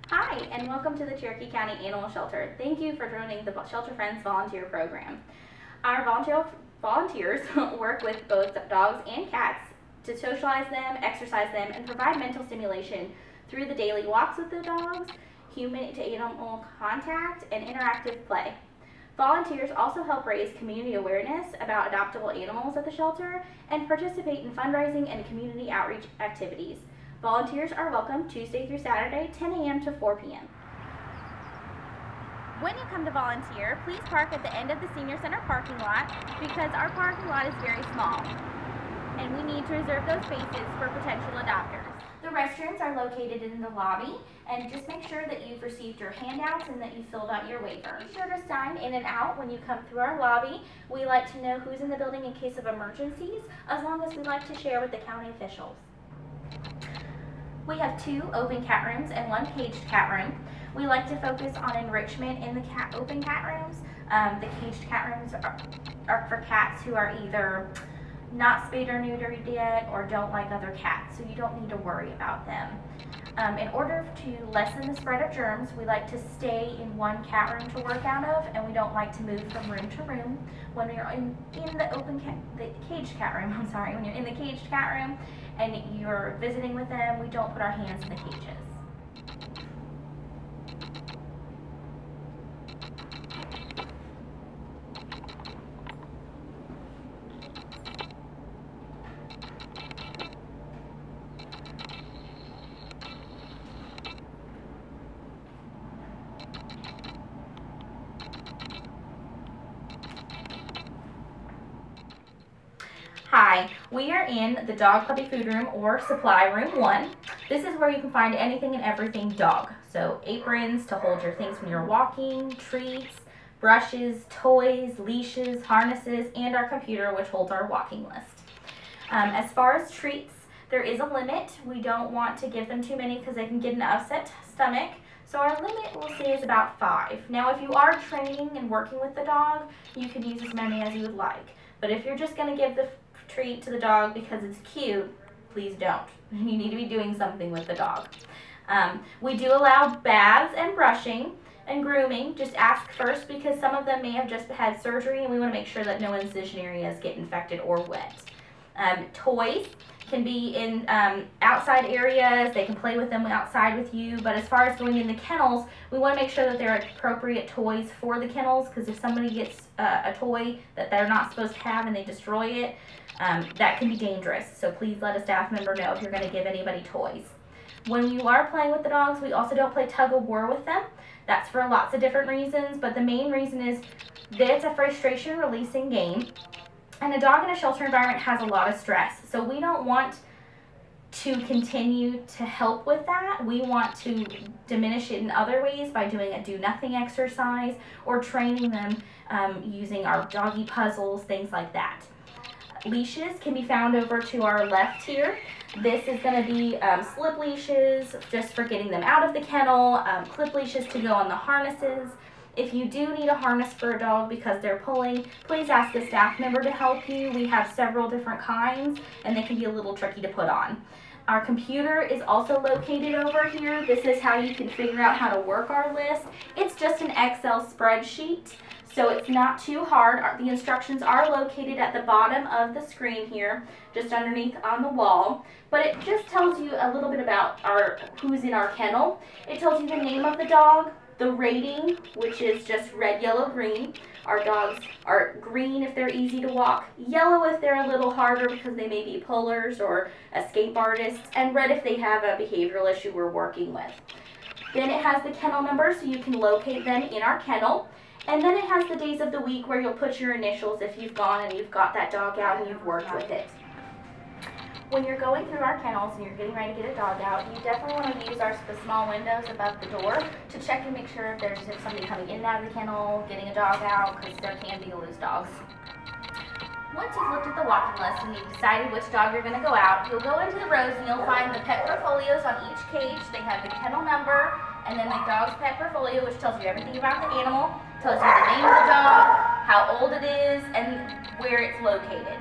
Hi, and welcome to the Cherokee County Animal Shelter. Thank you for joining the Shelter Friends volunteer program. Our volunteers work with both dogs and cats to socialize them, exercise them, and provide mental stimulation through the daily walks with the dogs, human-to-animal contact, and interactive play. Volunteers also help raise community awareness about adoptable animals at the shelter and participate in fundraising and community outreach activities. Volunteers are welcome Tuesday through Saturday, 10 a.m. to 4 p.m. When you come to volunteer, please park at the end of the Senior Center parking lot because our parking lot is very small and we need to reserve those spaces for potential adopters. The restrooms are located in the lobby, and just make sure that you've received your handouts and that you filled out your waiver. Be sure to sign in and out when you come through our lobby. We like to know who's in the building in case of emergencies, as long as we like to share with the county officials. We have 2 open cat rooms and 1 caged cat room. We like to focus on enrichment in the open cat rooms. The caged cat rooms are for cats who are either not spayed or neutered yet or don't like other cats, so you don't need to worry about them. In order to lessen the spread of germs, we like to stay in 1 cat room to work out of, and we don't like to move from room to room. When you're in the caged cat room, when you're in the caged cat room and you're visiting with them, we don't put our hands in the cages. Hi, we are in the dog puppy food room or supply room 1. This is where you can find anything and everything dog. So aprons to hold your things when you're walking, treats, brushes, toys, leashes, harnesses, and our computer which holds our walking list. As far as treats, there is a limit. We don't want to give them too many because they can get an upset stomach. So our limit we'll say is about 5. Now if you are training and working with the dog, you can use as many as you would like. But if you're just going to give the treat to the dog because it's cute, please don't. You need to be doing something with the dog. We do allow baths and brushing and grooming. Just ask first because some of them may have just had surgery and we want to make sure that no incision areas get infected or wet. Toys can be in outside areas. They can play with them outside with you, but as far as going in the kennels, we want to make sure that they're appropriate toys for the kennels, because if somebody gets a toy that they're not supposed to have and they destroy it, that can be dangerous. So please let a staff member know if you're going to give anybody toys. When you are playing with the dogs, we also don't play tug of war with them. That's for lots of different reasons, but the main reason is that it's a frustration releasing game. And a dog in a shelter environment has a lot of stress, so we don't want to continue to help with that. We want to diminish it in other ways by doing a do-nothing exercise or training them using our doggy puzzles, things like that. Leashes can be found over to our left here. This is going to be slip leashes just for getting them out of the kennel, clip leashes to go on the harnesses. If you do need a harness for a dog because they're pulling, please ask a staff member to help you. We have several different kinds and they can be a little tricky to put on. Our computer is also located over here. This is how you can figure out how to work our list. It's just an Excel spreadsheet, so it's not too hard. The instructions are located at the bottom of the screen here, just underneath on the wall. But it just tells you a little bit about who's in our kennel. It tells you the name of the dog, the rating, which is just red, yellow, green. Our dogs are green if they're easy to walk, yellow if they're a little harder because they may be pullers or escape artists, and red if they have a behavioral issue we're working with. Then it has the kennel number so you can locate them in our kennel. And then it has the days of the week where you'll put your initials if you've gone and you've got that dog out and you've worked with it. When you're going through our kennels and you're getting ready to get a dog out, you definitely want to use the small windows above the door to check and make sure if there's somebody coming in and out of the kennel, getting a dog out, because there can be loose dogs. Once you've looked at the walking list and you've decided which dog you're going to go out, you'll go into the rows and you'll find the pet portfolios on each cage. They have the kennel number and then the dog's pet portfolio, which tells you everything about the animal, tells you the name of the dog, how old it is, and where it's located.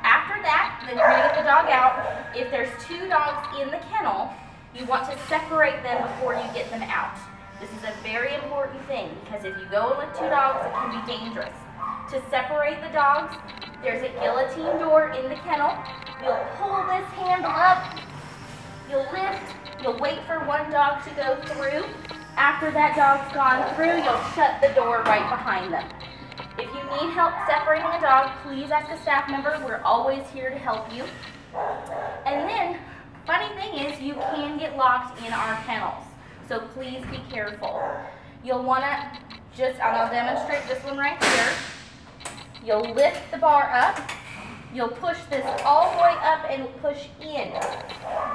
After that, then you're going to get the dog out. If there's 2 dogs in the kennel, You want to separate them before you get them out. This is a very important thing because if you go in with two dogs, it can be dangerous. To separate the dogs, there's a guillotine door in the kennel. You'll pull this handle up, you'll lift, you'll wait for one dog to go through. After that dog's gone through, you'll shut the door right behind them. If you need help separating a dog, please ask a staff member. We're always here to help you. And then, funny thing is, you can get locked in our kennels. So please be careful. You'll want to and I'll demonstrate this one right here. You'll lift the bar up. You'll push this all the way up and push in.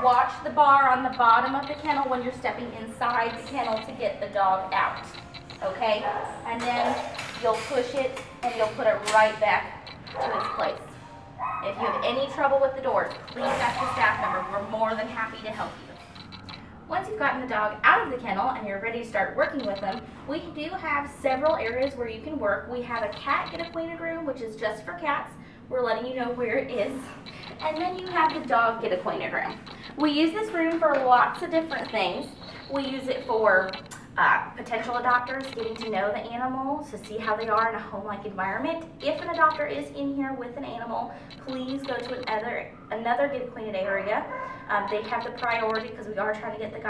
Watch the bar on the bottom of the kennel when you're stepping inside the kennel to get the dog out. Okay? And then you'll push it and you'll put it right back to its place. If you have any trouble with the doors, please ask the staff member. We're more than happy to help you. Once you've gotten the dog out of the kennel and you're ready to start working with them, we do have several areas where you can work. We have a cat get acquainted room, which is just for cats. We're letting you know where it is. And then you have the dog get acquainted room. We use this room for lots of different things. We use it for potential adopters getting to know the animal, to see how they are in a home-like environment. If an adopter is in here with an animal, please go to another get acquainted area. They have the priority because we are trying to get the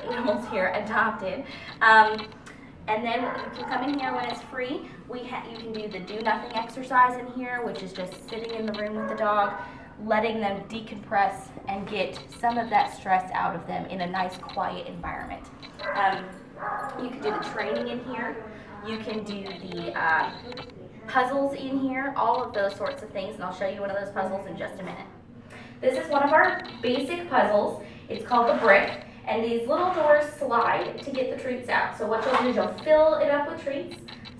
animals here adopted. And then you can come in here when it's free. You can do the do nothing exercise in here, which is just sitting in the room with the dog, letting them decompress and get some of that stress out of them in a nice quiet environment. You can do the training in here. You can do the puzzles in here, all of those sorts of things, and I'll show you one of those puzzles in just a minute. This is one of our basic puzzles. It's called the brick, and these little doors slide to get the treats out. So what you'll do is you'll fill it up with treats,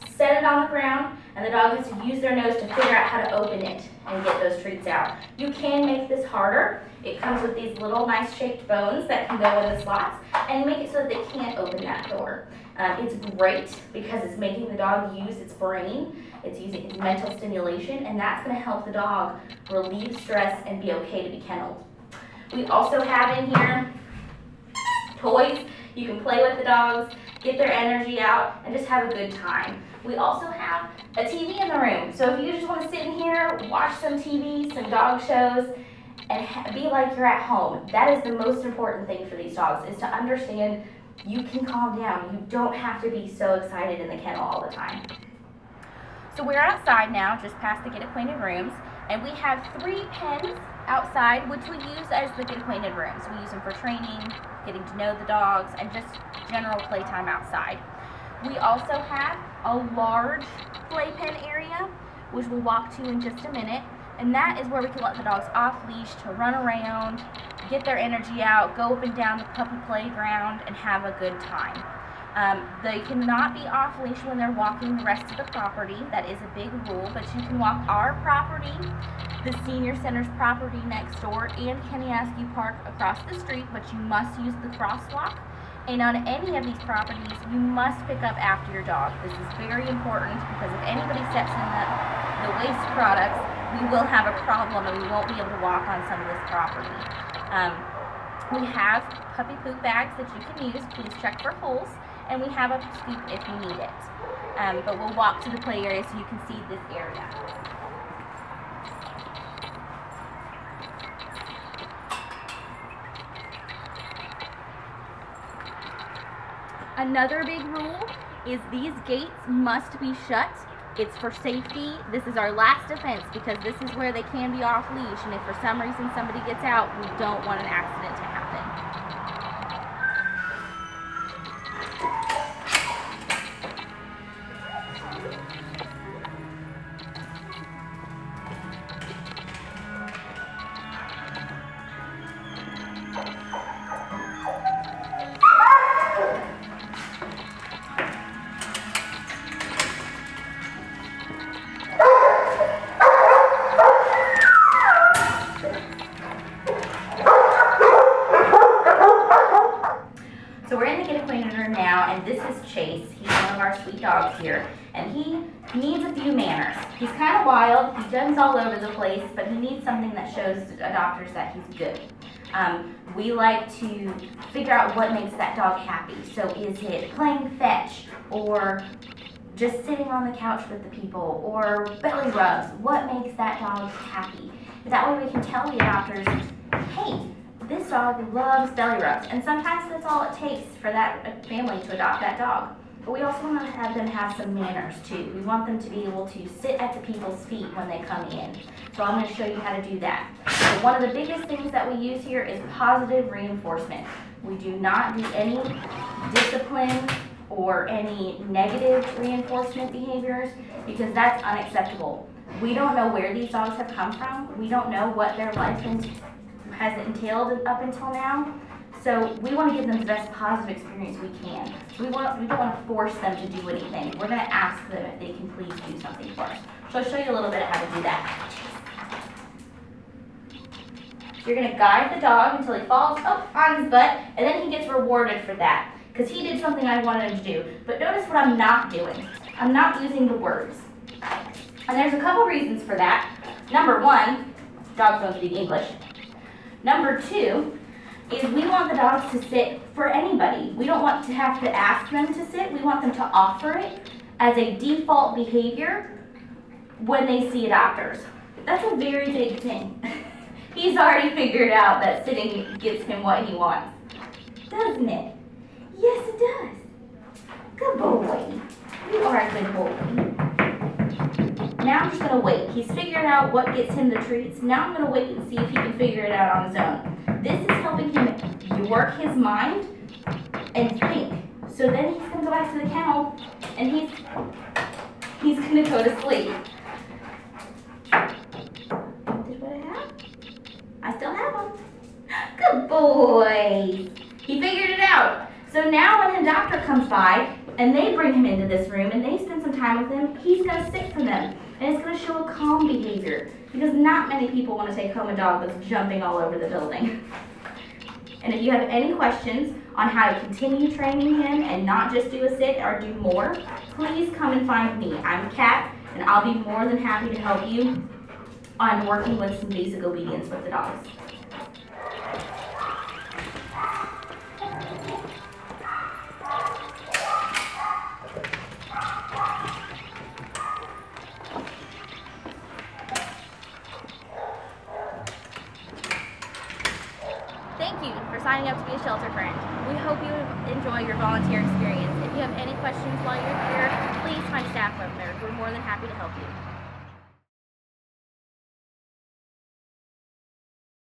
set it on the ground, and the dog has to use their nose to figure out how to open it and get those treats out. You can make this harder. It comes with these little nice shaped bones that can go in the slots and make it so that they can't open that door. It's great because it's making the dog use its brain. It's using its mental stimulation, and that's going to help the dog relieve stress and be okay to be kennelled. We also have in here toys. You can play with the dogs, get their energy out, and just have a good time. We also have a TV in the room. So if you just want to sit in here, watch some TV, some dog shows, and be like you're at home. That is the most important thing for these dogs, is to understand you can calm down. You don't have to be so excited in the kennel all the time. So we're outside now, just past the get acquainted rooms, and we have 3 pens outside, which we use as the get acquainted rooms. We use them for training, getting to know the dogs, and just general playtime outside. We also have a large playpen area, which we'll walk to in just a minute, and that is where we can let the dogs off leash to run around, get their energy out, go up and down the puppy playground, and have a good time. They cannot be off leash when they're walking the rest of the property. That is a big rule, but you can walk our property, the senior center's property next door, and Kenny-Askew Park across the street, but you must use the crosswalk. And on any of these properties, you must pick up after your dog. This is very important because if anybody steps in the waste products, we will have a problem and we won't be able to walk on some of this property. We have puppy poop bags that you can use. Please check for holes. And we have a scoop if you need it. But we'll walk to the play area so you can see this area. Another big rule is these gates must be shut. It's for safety. This is our last defense because this is where they can be off leash, and if for some reason somebody gets out, we don't want an accident to happen. So we're in the get acquainted room now, and this is Chase. He's one of our sweet dogs here, and he needs a few manners. He's kind of wild, he jumps all over the place, but he needs something that shows adopters that he's good. We like to figure out what makes that dog happy. So is it playing fetch, or just sitting on the couch with the people, or belly rubs? What makes that dog happy? That way we can tell the adopters, hey, this dog loves belly rubs. And sometimes that's all it takes for that family to adopt that dog. But we also want to have them have some manners too. We want them to be able to sit at the people's feet when they come in. So I'm going to show you how to do that. So one of the biggest things that we use here is positive reinforcement. We do not do any discipline or any negative reinforcement behaviors, because that's unacceptable. We don't know where these dogs have come from. We don't know what their life has entailed up until now. So we want to give them the best positive experience we can. We don't want to force them to do anything. We're going to ask them if they can please do something for us. So I'll show you a little bit of how to do that. So you're going to guide the dog until he falls on his butt, and then he gets rewarded for that, because he did something I wanted him to do. But notice what I'm not doing. I'm not using the words. And there's a couple reasons for that. Number one, dogs don't speak English. Number two is we want the dogs to sit for anybody. We don't want to have to ask them to sit. We want them to offer it as a default behavior when they see adopters. That's a very big thing. He's already figured out that sitting gets him what he wants. Doesn't it? Yes, it does. Good boy. You are a good boy. Now I'm just going to wait. He's figured out what gets him the treats. Now I'm going to wait and see if he can figure it out on his own. This is helping him work his mind and think. So then he's going to go back to the kennel and he's going to go to sleep. Did what I have? I still have him. Good boy. He figured it out. So now when the doctor comes by and they bring him into this room and they spend some time with him, he's going to sit for them. And it's going to show a calm behavior, because not many people want to take home a dog that's jumping all over the building. And if you have any questions on how to continue training him and not just do a sit or do more, please come and find me. I'm Kat, and I'll be more than happy to help you on working with some basic obedience with the dogs. Thank you for signing up to be a shelter friend. We hope you enjoy your volunteer experience. If you have any questions while you're here, please find a staff member. We're more than happy to help you.